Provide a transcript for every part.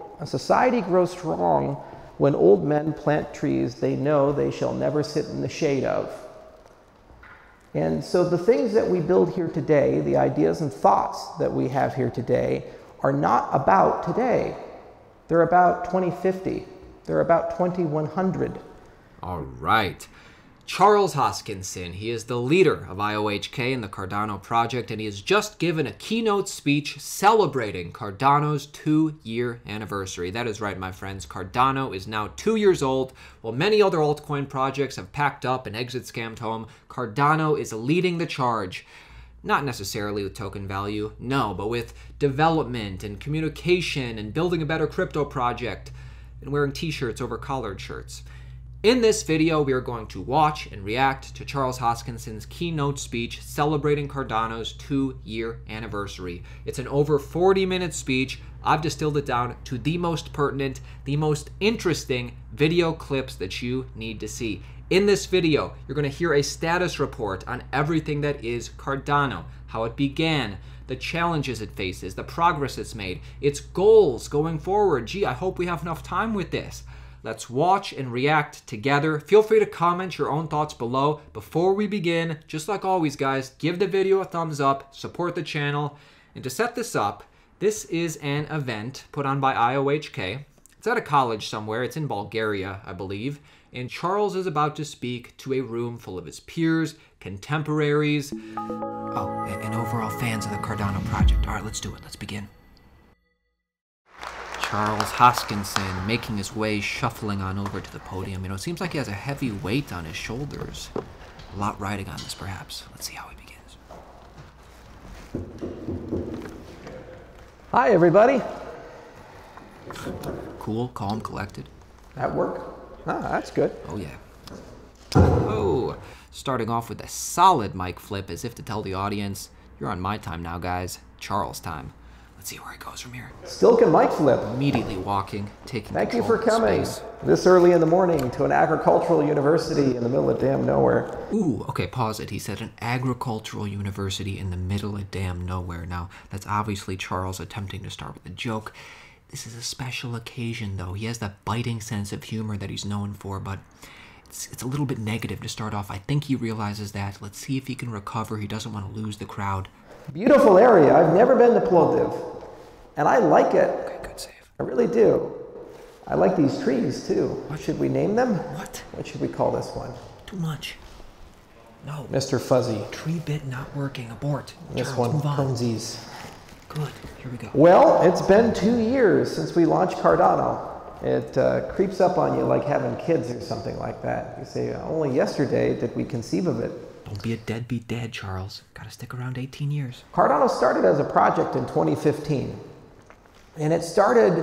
A society grows strong when old men plant trees they know they shall never sit in the shade of. And so the things that we build here today, the ideas and thoughts that we have here today, are not about today. They're about 2050. They're about 2100. All right. Charles Hoskinson, he is the leader of IOHK and the Cardano project, and he has just given a keynote speech celebrating Cardano's 2-year anniversary. That is right, my friends. Cardano is now 2 years old. While many other altcoin projects have packed up and exit scammed home, Cardano is leading the charge. Not necessarily with token value, no, but with development and communication and building a better crypto project and wearing t-shirts over collared shirts. In this video, we are going to watch and react to Charles Hoskinson's keynote speech celebrating Cardano's 2-year anniversary. It's an over 40-minute speech. I've distilled it down to the most pertinent, the most interesting video clips that you need to see. In this video, you're going to hear a status report on everything that is Cardano, how it began, the challenges it faces, the progress it's made, its goals going forward. Gee, I hope we have enough time with this. Let's watch and react together. Feel free to comment your own thoughts below. Before we begin, just like always, guys, give the video a thumbs up, support the channel. And to set this up, this is an event put on by IOHK. It's at a college somewhere. It's in Bulgaria, I believe. And Charles is about to speak to a room full of his peers, contemporaries, and overall fans of the Cardano project. All right, let's do it. Let's begin. Charles Hoskinson making his way, shuffling on over to the podium. You know, it seems like he has a heavy weight on his shoulders. A lot riding on this, perhaps. Let's see how he begins. Hi, everybody. Cool, calm, collected. That work? Ah, that's good. Oh, yeah. Oh, starting off with a solid mic flip as if to tell the audience, you're on my time now, guys. Charles' time. Let's see where he goes from here. Still can mic flip. Immediately walking, taking Thank you control for coming space. this early in the morning to an agricultural university in the middle of damn nowhere. Ooh, okay, pause it. He said an agricultural university in the middle of damn nowhere. Now, that's obviously Charles attempting to start with a joke. This is a special occasion, though. He has that biting sense of humor that he's known for, but it's a little bit negative to start off. I think he realizes that. Let's see if he can recover. He doesn't want to lose the crowd. Beautiful area. I've never been to Plovdiv, and I like it. Okay, good save. I really do. I like these trees, too. What should we name them? What? What should we call this one? Too much. No. Mr. Fuzzy. Tree bit not working. Abort. This Charles, one, move on. Funsies. Good. Here we go. Well, it's been 2 years since we launched Cardano. It creeps up on you like having kids or something like that. You say, only yesterday did we conceive of it. Don't be a deadbeat dad, Charles. Gotta stick around 18 years. Cardano started as a project in 2015. And it started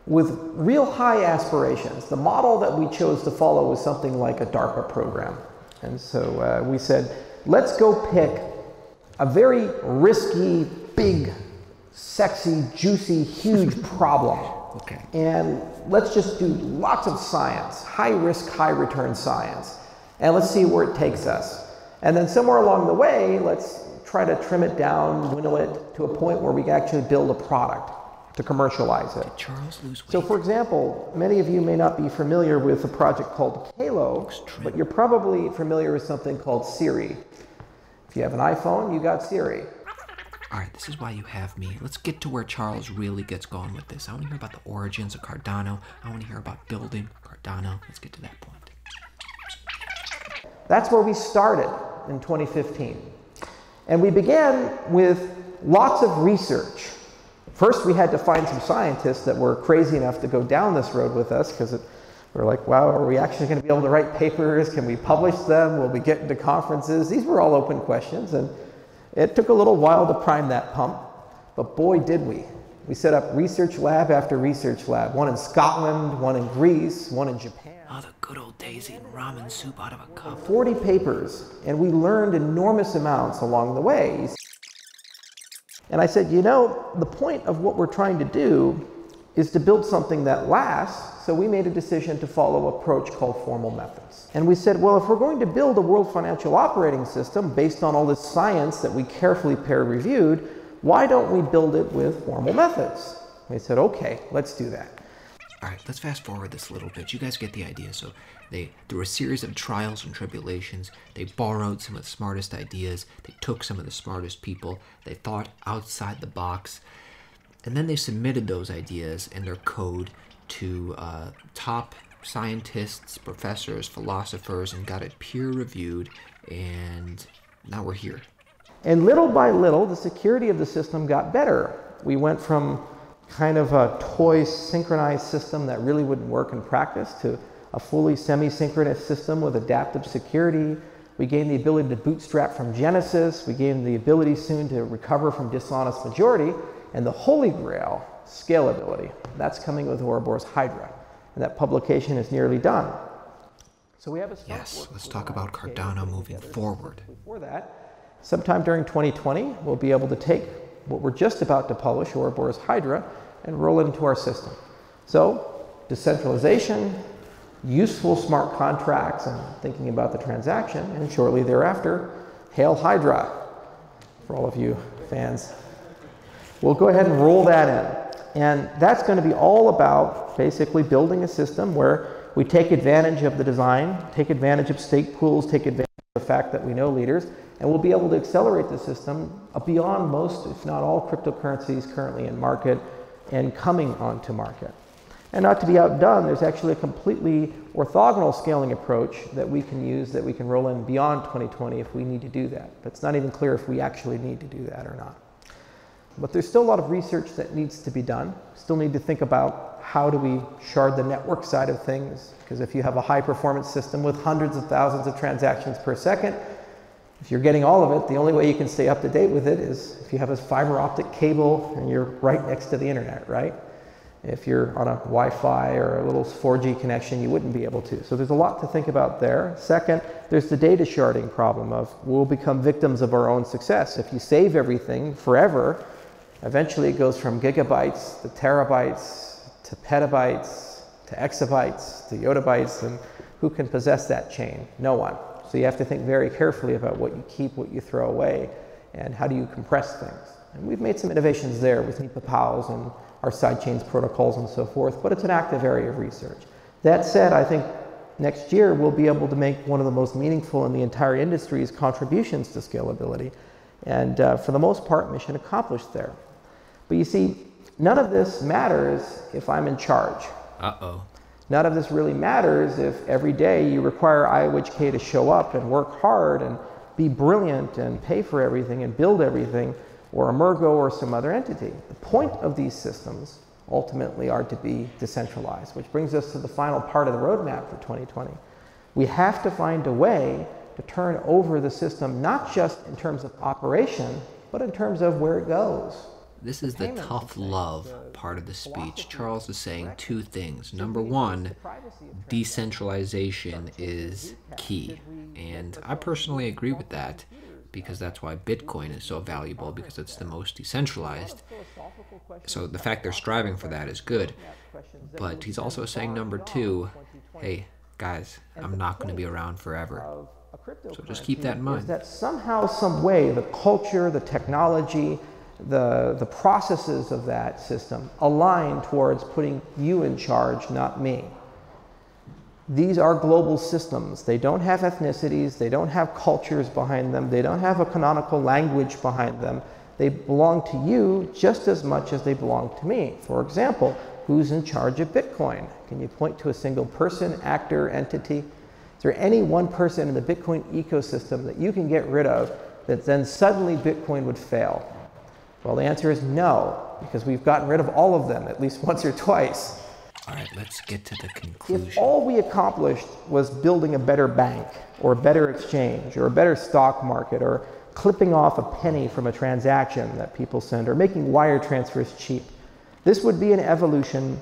with real high aspirations. The model that we chose to follow was something like a DARPA program. And so we said, let's go pick a very risky, big, sexy, juicy, huge problem. Okay. And let's just do lots of science, high risk, high return science. And let's see where it takes us. And then somewhere along the way, let's try to trim it down, winnow it to a point where we can actually build a product to commercialize it. Did Charles lose weight? So for example, many of you may not be familiar with a project called Halo, but you're probably familiar with something called Siri. If you have an iPhone, you got Siri. All right, this is why you have me. Let's get to where Charles really gets going with this. I want to hear about the origins of Cardano. I want to hear about building Cardano. Let's get to that point. That's where we started in 2015. And we began with lots of research. First, we had to find some scientists that were crazy enough to go down this road with us because we're like, wow, are we actually going to be able to write papers? Can we publish them? Will we get into conferences? These were all open questions. And it took a little while to prime that pump, but boy, did we. We set up research lab after research lab, one in Scotland, one in Greece, one in Japan. Oh, the good old days eating ramen soup out of a cup. 40 papers, and we learned enormous amounts along the way. And I said, you know, the point of what we're trying to do is to build something that lasts, so we made a decision to follow an approach called formal methods. And we said, well, if we're going to build a world financial operating system based on all this science that we carefully peer-reviewed, why don't we build it with formal methods? We said, okay, let's do that. All right, let's fast forward this a little bit. You guys get the idea. So they, through a series of trials and tribulations, they borrowed some of the smartest ideas. They took some of the smartest people. They thought outside the box. And then they submitted those ideas and their code to top scientists, professors, philosophers, and got it peer-reviewed. And now we're here. And little by little, the security of the system got better. We went from kind of a toy synchronized system that really wouldn't work in practice to a fully semi-synchronous system with adaptive security. We gained the ability to bootstrap from Genesis. We gained the ability soon to recover from dishonest majority. And the holy grail, scalability. That's coming with Ouroboros Hydra. And that publication is nearly done. So we have a yes, let's talk about Cardano moving forward. Before that, sometime during 2020, we'll be able to take what we're just about to publish, Ouroboros Hydra, and roll it into our system. So, decentralization, useful smart contracts, and thinking about the transaction, and shortly thereafter, Hail Hydra, for all of you fans. We'll go ahead and roll that in. And that's going to be all about basically building a system where we take advantage of the design, take advantage of stake pools, take advantage of the fact that we know leaders, and we'll be able to accelerate the system beyond most, if not all, cryptocurrencies currently in market and coming onto market. And not to be outdone, there's actually a completely orthogonal scaling approach that we can use, that we can roll in beyond 2020 if we need to do that. But it's not even clear if we actually need to do that or not. But there's still a lot of research that needs to be done. Still need to think about how do we shard the network side of things, because if you have a high performance system with hundreds of thousands of transactions per second, if you're getting all of it, the only way you can stay up to date with it is if you have a fiber optic cable and you're right next to the internet, right? If you're on a Wi-Fi or a little 4G connection, you wouldn't be able to. So there's a lot to think about there. Second, there's the data sharding problem of we'll become victims of our own success. If you save everything forever, eventually it goes from gigabytes to terabytes to petabytes to exabytes to yottabytes, and who can possess that chain? No one. So you have to think very carefully about what you keep, what you throw away, and how do you compress things. And we've made some innovations there with NEPA-POWs and our sidechains protocols and so forth, but it's an active area of research. That said, I think next year we'll be able to make one of the most meaningful in the entire industry's contributions to scalability. And for the most part, mission accomplished there. But you see, none of this matters if I'm in charge. Uh-oh. None of this really matters if every day you require IOHK to show up and work hard and be brilliant and pay for everything and build everything, or Emergo or some other entity. The point of these systems ultimately are to be decentralized, which brings us to the final part of the roadmap for 2020. We have to find a way to turn over the system, not just in terms of operation, but in terms of where it goes. This is the tough love part of the speech. Charles is saying two things. Number one, decentralization is key. And I personally agree with that, because that's why Bitcoin is so valuable, because it's the most decentralized. So the fact they're striving for that is good. But he's also saying, number two, hey, guys, I'm not going to be around forever. So just keep that in mind. That somehow, some way, the culture, the technology, the processes of that system align towards putting you in charge, not me. These are global systems. They don't have ethnicities, they don't have cultures behind them, they don't have a canonical language behind them. They belong to you just as much as they belong to me. For example, who's in charge of Bitcoin? Can you point to a single person, actor, entity? Is there any one person in the Bitcoin ecosystem that you can get rid of that then suddenly Bitcoin would fail? Well, the answer is no, because we've gotten rid of all of them at least once or twice. All right, let's get to the conclusion. If all we accomplished was building a better bank, or a better exchange, or a better stock market, or clipping off a penny from a transaction that people send, or making wire transfers cheap, this would be an evolution,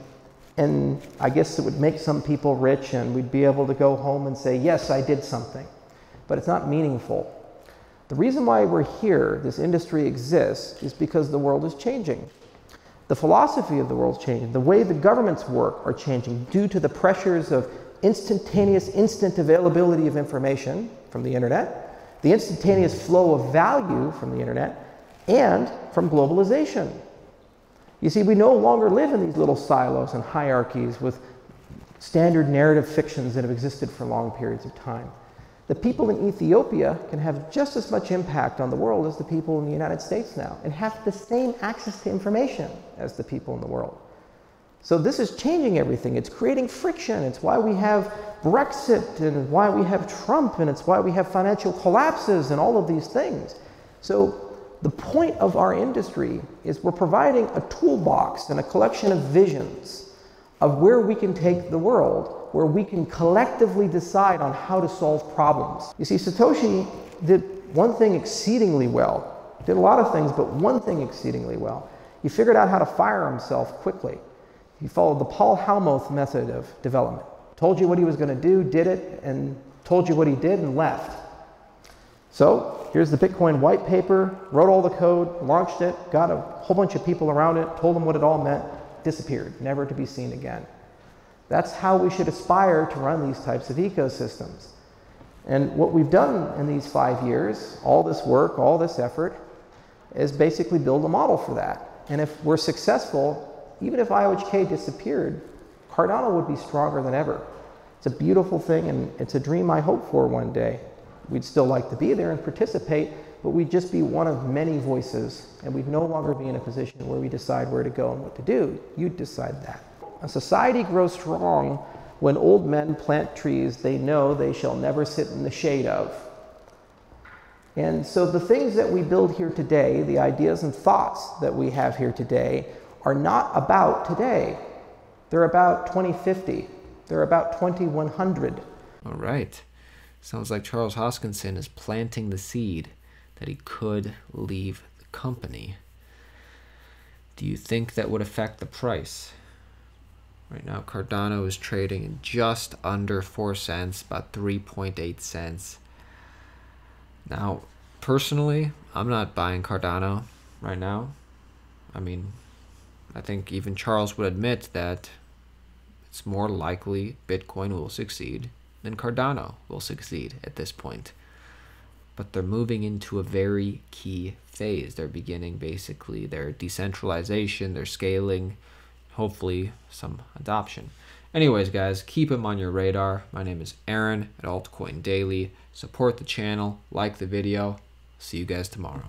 and I guess it would make some people rich, and we'd be able to go home and say, yes, I did something. But it's not meaningful. The reason why we're here, this industry exists, is because the world is changing. The philosophy of the world is changing. The way the governments work are changing due to the pressures of instantaneous, instant availability of information from the internet, the instantaneous flow of value from the internet, and from globalization. You see, we no longer live in these little silos and hierarchies with standard narrative fictions that have existed for long periods of time. The people in Ethiopia can have just as much impact on the world as the people in the United States now, and have the same access to information as the people in the world. So this is changing everything. It's creating friction. It's why we have Brexit, and why we have Trump, and it's why we have financial collapses and all of these things. So the point of our industry is we're providing a toolbox and a collection of visions of where we can take the world, where we can collectively decide on how to solve problems. You see, Satoshi did one thing exceedingly well. Did a lot of things, but one thing exceedingly well. He figured out how to fire himself quickly. He followed the Paul Hellmuth method of development. Told you what he was going to do, did it, and told you what he did and left. So here's the Bitcoin white paper, wrote all the code, launched it, got a whole bunch of people around it, told them what it all meant, disappeared, never to be seen again. That's how we should aspire to run these types of ecosystems. And what we've done in these 5 years, all this work, all this effort, is basically build a model for that. And if we're successful, even if IOHK disappeared, Cardano would be stronger than ever. It's a beautiful thing, and it's a dream I hope for one day. We'd still like to be there and participate, but we'd just be one of many voices, and we'd no longer be in a position where we decide where to go and what to do. You'd decide that. A society grows strong when old men plant trees they know they shall never sit in the shade of. And so the things that we build here today, the ideas and thoughts that we have here today, are not about today. They're about 2050. They're about 2100. All right. Sounds like Charles Hoskinson is planting the seed that he could leave the company. Do you think that would affect the price? Right now, Cardano is trading in just under 4 cents, about 3.8 cents. Now, personally, I'm not buying Cardano right now. I mean, I think even Charles would admit that it's more likely Bitcoin will succeed than Cardano will succeed at this point. But they're moving into a very key phase. They're beginning basically their decentralization, their scaling, hopefully some adoption. Anyways, guys, keep them on your radar. My name is Aaron at Altcoin Daily. Support the channel, like the video. See you guys tomorrow.